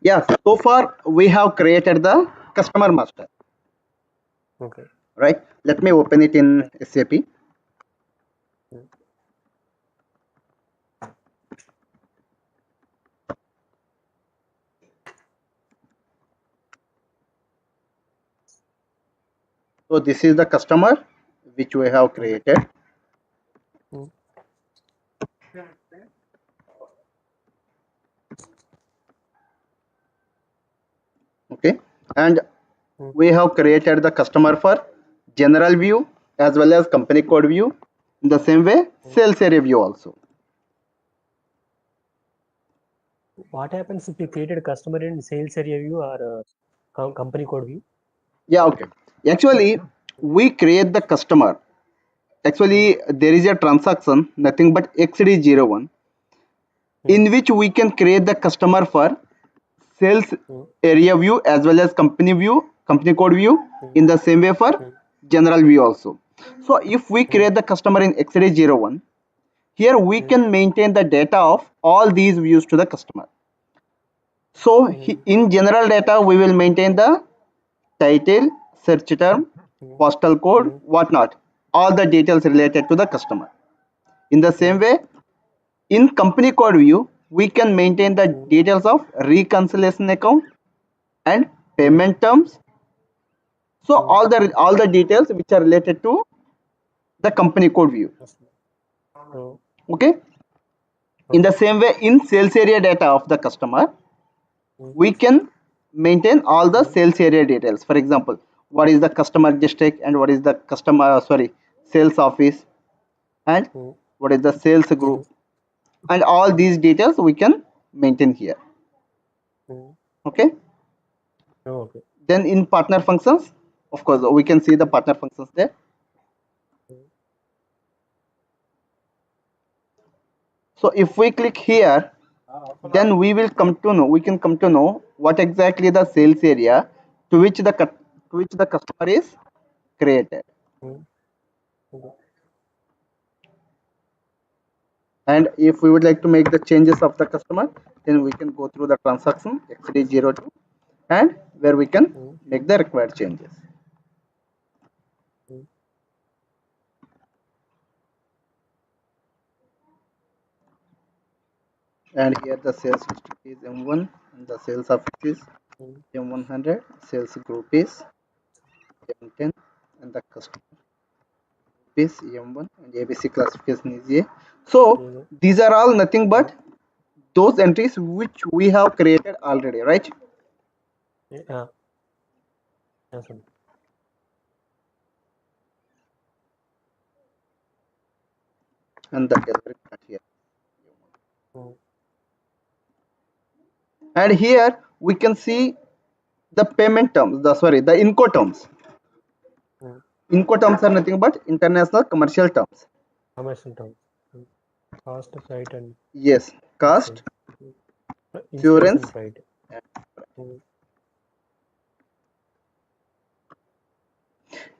Yeah, so far we have created the customer master, Okay. right? Let me open it in SAP. Mm. So this is the customer which we have Mm. created. Mm. Okay, and Mm. we have created the customer for general view as well as company code view. In the same way, Mm. sales area view also. What happens if you created a customer in sales area view or company code view? Yeah, okay. Actually, we create the customer. Mm. Actually, there is a transaction, nothing but XD01, Mm. in which we can create the customer for sales Mm. area view as well as company view, company code view, Mm. in the same way for Mm. general view also. So if we Mm. create the customer in XD01, here we Mm. can maintain the data of all these views to the customer. So Mm. in general data, we will maintain the title, search term, Mm. postal code, Mm. whatnot, all the details related to the customer. In the same Mm. way, in company code view, we can maintain the Mm. details of reconciliation account and Mm. payment terms. So Mm. all the details which are related to the company code view. Oh, Okay. In the okay. same way, in sales area data of the customer, Mm. we can maintain all the Mm. sales area details. For example, what is the customer district and what is the customer sales office and Mm. what is the sales Mm. group, and all these details we can maintain here. Mm. Okay. Oh, okay. Then in partner functions, of course we can see the Mm. partner functions there. Mm. So if we click here, then we can come to know what exactly the sales area to which the customer is created. Mm. Okay. And if we would like to make the changes of the customer, then we can go through the transaction XD02 and where we can Mm. make the required changes. Mm. And here the sales district is M1 and the sales office is Mm. M100, sales group is M10 and the customer is M1 and ABC classification is A. So Yeah. these are all nothing Mm. but those entries which we have created already, right? Yeah. Yes, sir. And the delivery part here. Mm. And here we can see the payment terms, the INCO terms. Mm. INCO terms are nothing but international commercial terms. Commercial terms. Mm. Cost, freight, and Yes, exchange. cost, Mm. Insurance and insurance, freight. Mm.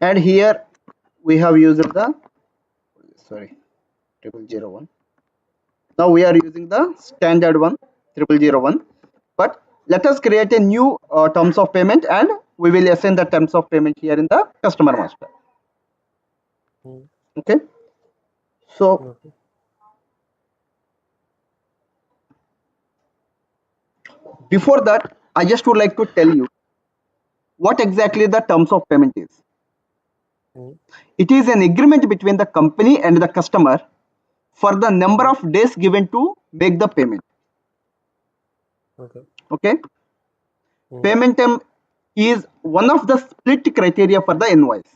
and here we have used the sorry 0001. Now we are using the standard one 0001. But let us create a new terms of payment and we will assign the terms of payment here in the customer master. Mm. Okay. So Okay. before that, I just would like to tell you what exactly the terms of payment is. Mm. It is an agreement between the company and the customer for the number Mm. of days given to make the payment. Okay. Okay. Mm. Payment term is one of the split criteria for the invoice.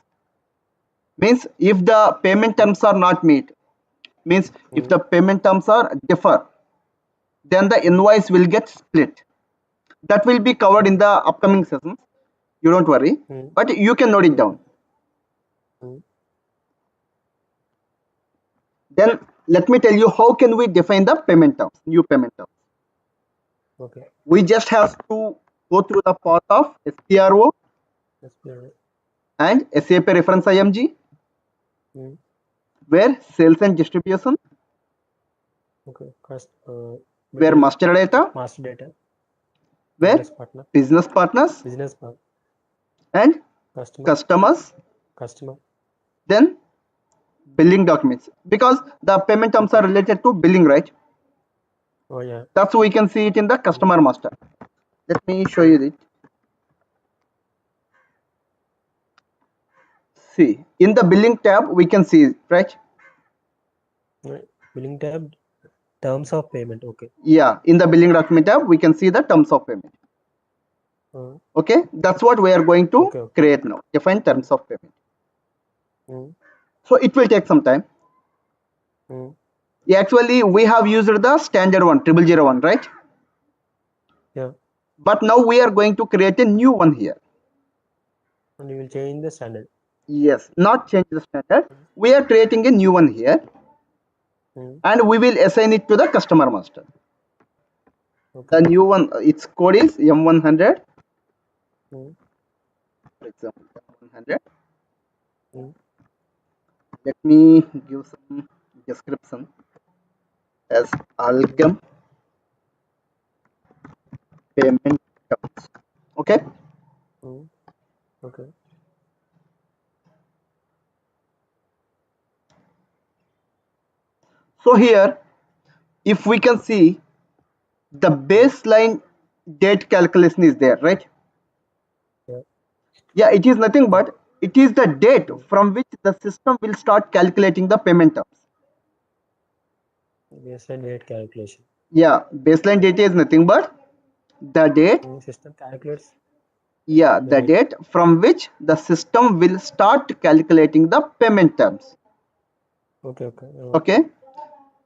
Means if the payment Mm. terms are not met, means if Mm. the payment terms are differ, then the Mm. invoice will get split. That will be covered in Okay. the upcoming sessions. You don't worry, Mm. but you can note it Okay. down. Mm. Then let me tell you how can we define the payment terms, new payment terms. Okay. We just have to go through the path of SPRO That's clear. and SAP reference IMG, Mm. where sales and distribution, Okay. Cost, where material, master data, master data. where business partner, business partners business partner, and customer, customers, customer. then billing documents, because the payment terms are related to billing, right? Oh yeah. That's we can see it in the customer master. Let me show you it. See, in the billing tab we can see, right? Right. Billing tab, terms of payment. Okay. Yeah, in the billing document tab we can see the terms of payment. Okay, that's what we are going to Okay. create now. Define terms of payment. Mm. So it will take some time. Mm. Actually, we have used the standard one, 0001, right? Yeah. But now we are going to create a new one here. And you will change the standard. Yes, not change the standard. We are creating a new one here, and we will assign it to the customer master. Okay. The new one, its code is M100. Mm. For example, M100. Mm. Let me give some description as Alchem payment terms. Okay. Mm. Okay. So here, if we can see, the baseline date calculation is there, right? Yeah. Yeah, it is nothing but it is the date from which the system will start calculating the payment terms. Baseline date calculation. Yeah, baseline date is nothing but the date. System calculates. Yeah, the date from which the system will start calculating the payment terms. Okay. Okay. Okay.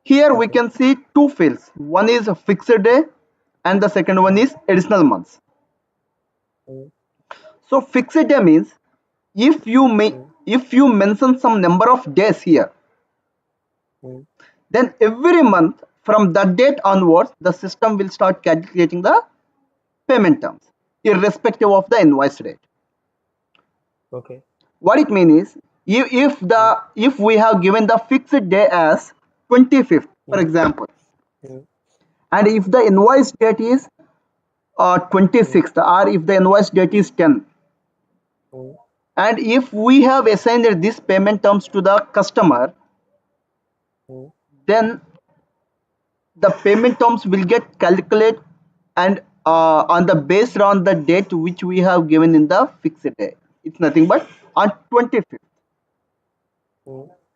Here we can see two fields. One is a fixed day, and the second one is additional months. So fixed day means if you mention some number of days here, then every month from that date onwards the system will start calculating the payment terms irrespective of the invoice date. Okay. What it means is, if we have given the fixed day as 25th, for example, and if the invoice date is 26th, or if the invoice date is 10, and if we have assigned these payment terms to the customer, then the payment terms will get calculated, and on the based on the date which we have given in the fixed day. It's nothing but on 25th.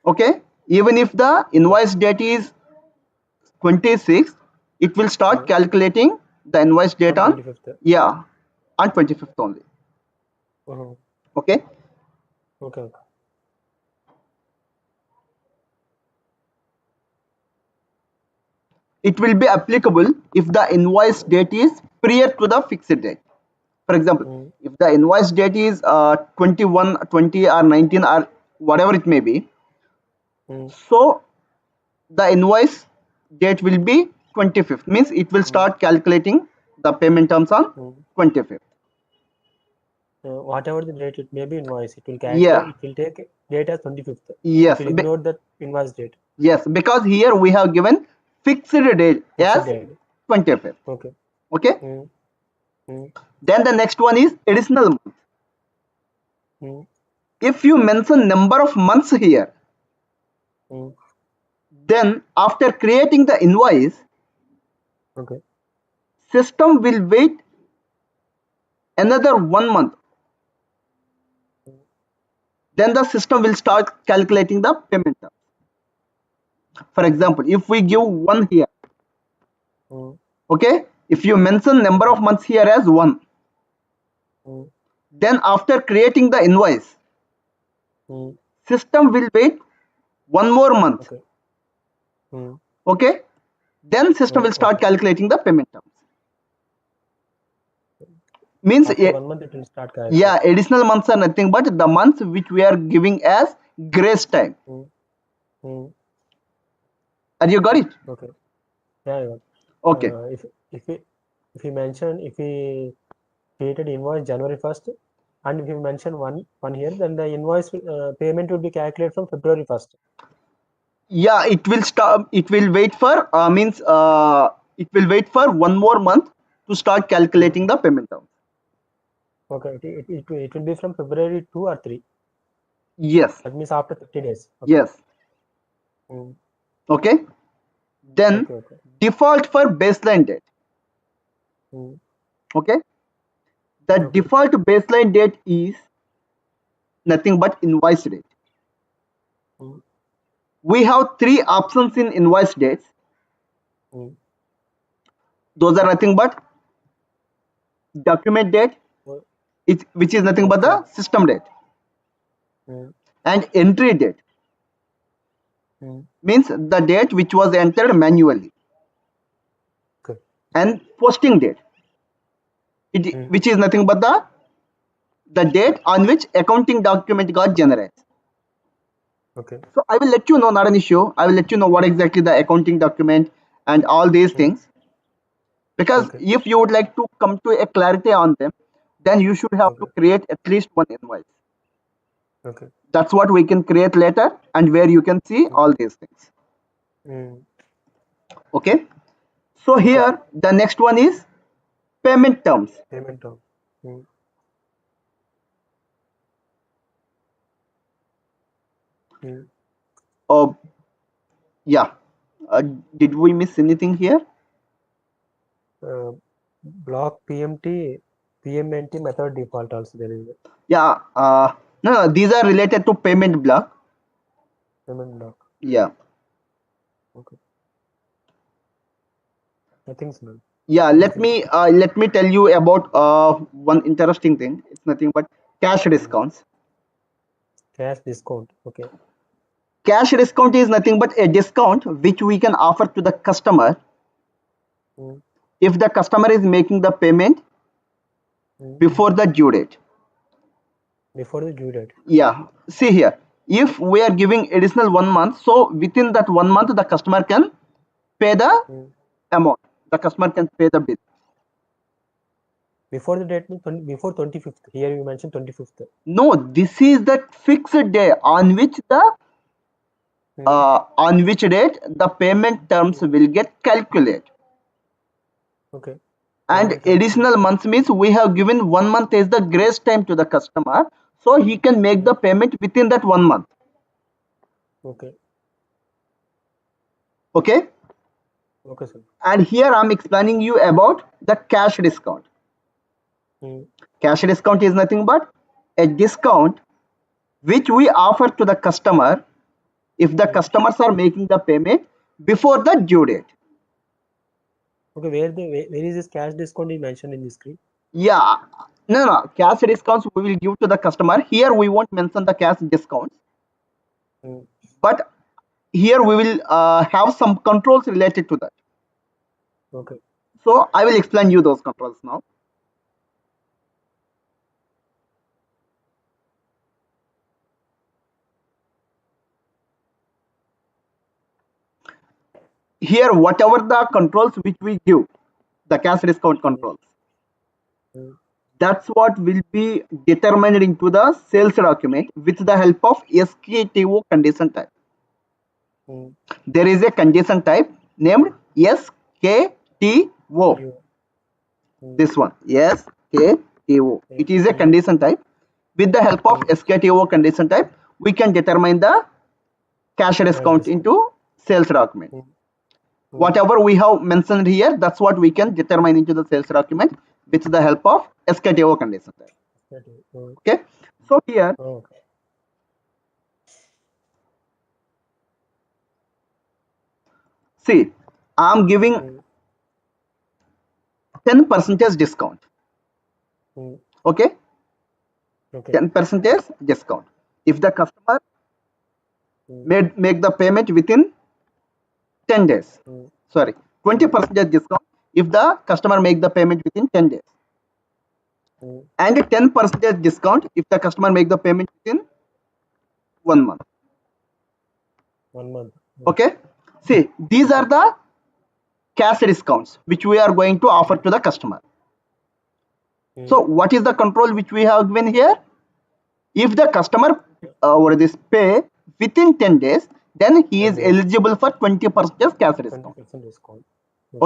Okay, even if the invoice date is 26th, it will start calculating the invoice date on 25th. Yeah, on 25th only. Okay. Okay. It will be applicable if the invoice date is prior to the fixed date. For example, if the invoice date is 21, 20 or 19 or whatever it may be, so the invoice date will be 25th, means it will start calculating the payment terms on 25th. Whatever the date it may be invoice, it will calculate. Yeah. It will take date as 25th. Yes. It will ignore that invoice date. Yes, because here we have given fixed date as 25th. Okay. Okay. Then the next one is additional month. If you mention number of months here, then after creating the invoice, system will wait another 1 month. Then the system will start calculating the payment terms. For example, if we give 1 here, okay, if you mention number of months here as 1, then after creating the invoice, system will wait 1 more month. Okay, then system will start calculating the payment terms. Means after 1 month it will start calculating. Yeah, additional months are nothing but the months which we are giving as grace time. Have you got it? Okay. Yeah, I got it. Okay. If we mention, if we created invoice January 1st, and if you mention one here, then the invoice payment will be calculated from February 1st. Yeah, it will stop. It will wait for it will wait for 1 more month, to start calculating the payment terms. Okay, it will be from February 2 or 3. Yes. That means after 50 days. Okay. Yes. Mm. Okay. Then Okay. default for baseline date. Mm. Okay. The Okay. default baseline date is nothing but invoice date. Mm. We have three options in invoice dates. Mm. Those are nothing but document date, Well, which is nothing but the estimate. system date, Mm. and entry date Mm. means the date which was entered manually, Okay. and posting date, Mm. which is nothing but the date on which accounting document got generated. Okay. So I will let you know, not an issue. I will let you know what exactly the accounting document and all these Mm. things. Because Okay. if you would like to come to a clarity on them, then you should have to Okay. create at least one invoice. Okay. That's what we can create later, and where you can see all these things. Mm. Okay. So Okay, sir. here the next one is payment terms. Payment term. Mm. Mm. Yeah. Did we miss anything here? Block PMNT method default also there is a Yeah. No, these are related to payment block. payment block. Yeah. Okay. Nothing's none. Yeah. Nothing. Let me tell you about one interesting thing. It's nothing but cash Mm. discounts. Cash discount. Okay. Cash discount is nothing but a discount which we can offer to the customer Mm. if the customer is making the payment Mm. before the due date. Before the due date. Yeah. See here. If we are giving additional 1 month, so within that 1 month, the customer can pay the Mm. amount. The customer can pay the bill. Before the date means before 25th. Here you mentioned 25th. No, this is the fixed day Mm. on which date the payment terms Mm. will get calculated. Okay. And Payment terms. additional months means we have given 1 month as the grace time to the customer, so he can make the Mm. payment within that 1 month. Okay. Okay. Okay, sir. And here I'm explaining you about the cash discount. Mm. Cash discount is nothing but a discount which we offer to the customer if the Mm. customers are making the payment before the due date. Okay, where is this cash discount is mentioned in the screen? Yeah, no, cash discounts we will give to the customer. Here we won't mention the cash discounts, Mm. but here we will have some controls related to that. Okay. So I will explain you those controls now. Here, whatever the controls which we give, the cash discount Mm. controls, Mm. that's what will be determined into the sales document with the help of SKTO condition type. Mm. There is a condition type named SKTO. You. Mm. This one, SKTO. It is a You. condition type. With the help of Mm. SKTO condition type, we can determine the cash Cash discount discount. into sales document. Mm. Mm. Whatever we have mentioned here, that's what we can determine into the sales document with the help of SKTO condition type. Mm. Okay. So here, Okay. see, I'm giving Mm. 10% discount. Mm. Okay. Okay. 10% discount. If the customer Mm. make the payment within 10 days. Mm. Sorry, Mm. 20% discount if the customer make the payment within 10 days. Mm. And 10% discount if the customer make the payment within 1 month. 1 month. Mm. Okay. See, these are Okay. the cash discounts which we are going to offer Mm. to the customer. So Mm. what is the control which we have given here? If the customer or this pay within 10 days, then he 10 is days. eligible for 20% cash discount. 20% discount.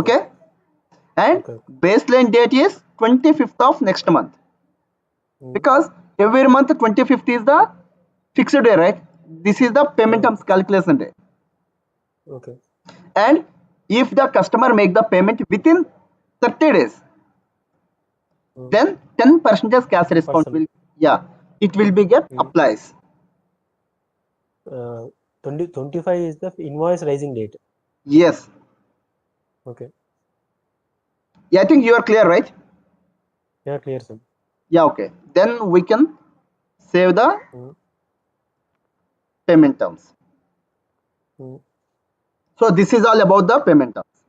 Okay. Okay. and Okay. baseline date is 25th of next month, Mm. because every month 25th is the fixed day, right? This is the payment terms calculation day. Okay. And if the customer make the payment within 30 days, Mm. then 10% cash discount 10%. will, yeah, it will be get Mm. applies. 25 is the invoice raising date. Yes. Okay. Yeah, I think you are clear, right? Yeah, clear, sir. Yeah, okay. Then we can save the Mm. payment terms. Mm. So this is all about the payment terms.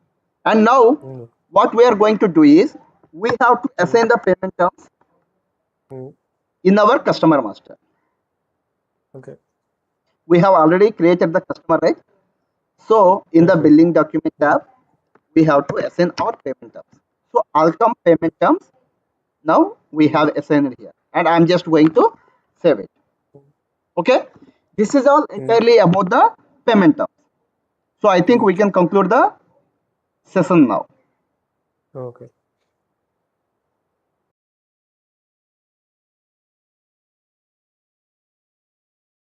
And now Mm. what we are going to do is we have to Mm. assign the payment terms Mm. in our customer master. Okay. We have already created the customer, right? So in Yeah, the clear. billing document Mm. tab, we have to assign our payment terms. So outcome payment terms, now we Mm. have assigned here, and I'm just going to save it. Okay, this is all Mm. entirely about the payment terms. So I think Mm. we can conclude the session now. Okay.